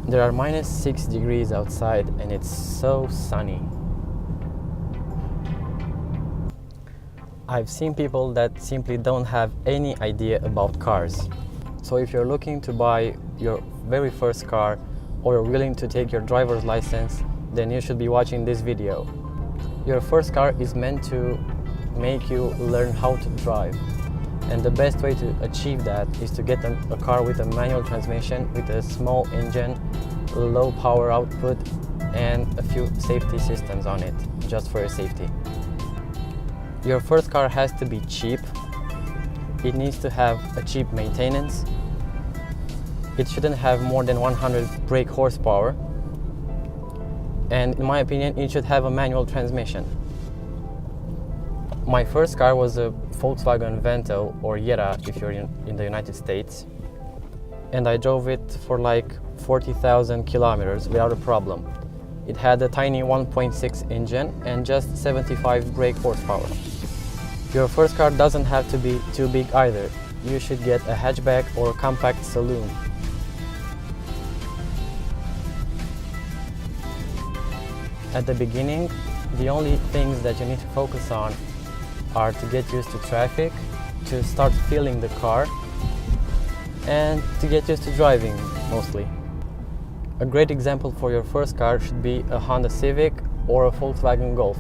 There are -6 degrees outside and it's so sunny. I've seen people that simply don't have any idea about cars. So if you're looking to buy your very first car or you're willing to take your driver's license, then you should be watching this video. Your first car is meant to make you learn how to drive. And the best way to achieve that is to get a car with a manual transmission, with a small engine, low power output, and a few safety systems on it, just for your safety. Your first car has to be cheap. It needs to have a cheap maintenance. It shouldn't have more than 100 brake horsepower. And in my opinion, it should have a manual transmission. My first car was a Volkswagen Vento, or Jetta if you're in the United States. And I drove it for like 40,000 kilometers without a problem. It had a tiny 1.6 engine and just 75 brake horsepower. Your first car doesn't have to be too big either. You should get a hatchback or a compact saloon. At the beginning, the only things that you need to focus on are to get used to traffic, to start feeling the car, and to get used to driving, mostly. A great example for your first car should be a Honda Civic or a Volkswagen Golf.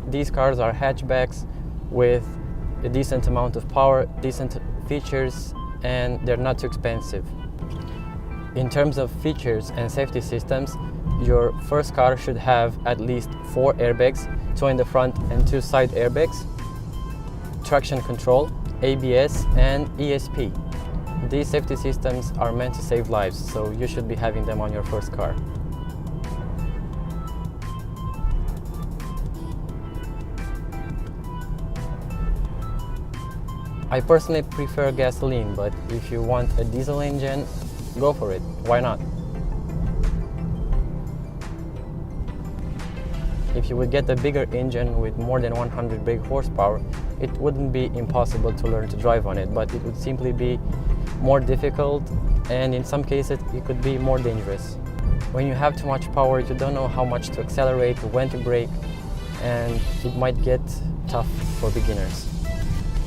These cars are hatchbacks with a decent amount of power, decent features, and they're not too expensive. In terms of features and safety systems, your first car should have at least 4 airbags, 2 in the front and 2 side airbags, traction control, ABS, and ESP. These safety systems are meant to save lives, so you should be having them on your first car. I personally prefer gasoline, but if you want a diesel engine, go for it. Why not? If you would get a bigger engine with more than 100 brake horsepower, it wouldn't be impossible to learn to drive on it, but it would simply be more difficult, and in some cases it could be more dangerous. When you have too much power, you don't know how much to accelerate, when to brake, and it might get tough for beginners.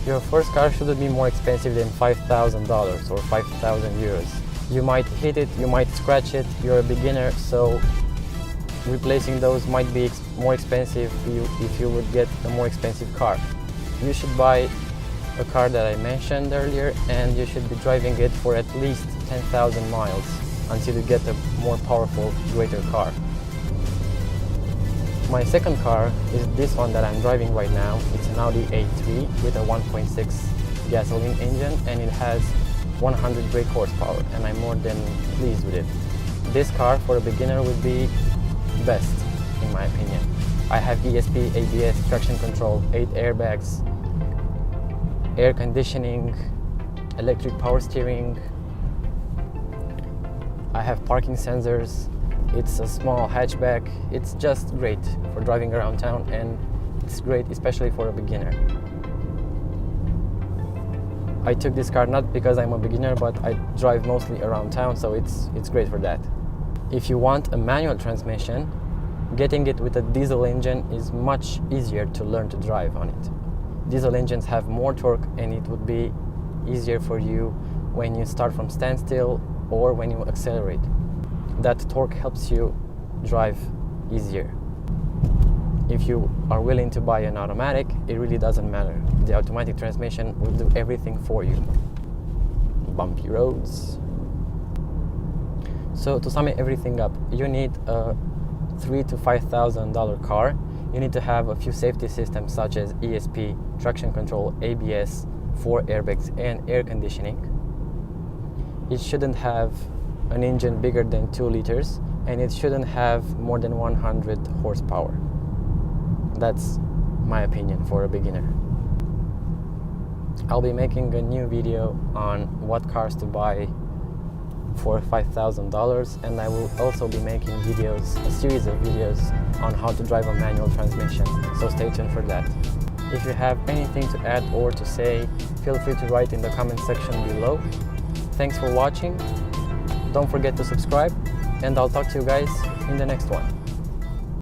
Your first car shouldn't be more expensive than $5,000 or 5,000 euros. You might hit it, you might scratch it, you're a beginner, so replacing those might be more expensive if you would get a more expensive car. You should buy a car that I mentioned earlier, and you should be driving it for at least 10,000 miles until you get a more powerful, greater car. My second car is this one that I'm driving right now. It's an Audi A3 with a 1.6 gasoline engine, and it has 100 brake horsepower, and I'm more than pleased with it. This car for a beginner would be best, in my opinion. I have ESP, ABS, traction control, 8 airbags, air conditioning, electric power steering. I have parking sensors. It's a small hatchback. It's just great for driving around town, and it's great especially for a beginner. I took this car not because I'm a beginner, but I drive mostly around town, so it's great for that. If you want a manual transmission, getting it with a diesel engine is much easier to learn to drive on it. Diesel engines have more torque, and it would be easier for you when you start from standstill or when you accelerate. That torque helps you drive easier. If you are willing to buy an automatic, it really doesn't matter. The automatic transmission will do everything for you. Bumpy roads. So to sum everything up, you need a $3,000 to $5,000 car. You need to have a few safety systems such as ESP, traction control, ABS, 4 airbags, and air conditioning. It shouldn't have an engine bigger than 2 liters, and it shouldn't have more than 100 horsepower. That's my opinion for a beginner. I'll be making a new video on what cars to buy for $5,000, and I will also be making videos, a series of videos on how to drive a manual transmission, so stay tuned for that. If you have anything to add or to say, feel free to write in the comment section below. Thanks for watching. Don't forget to subscribe, and I'll talk to you guys in the next one.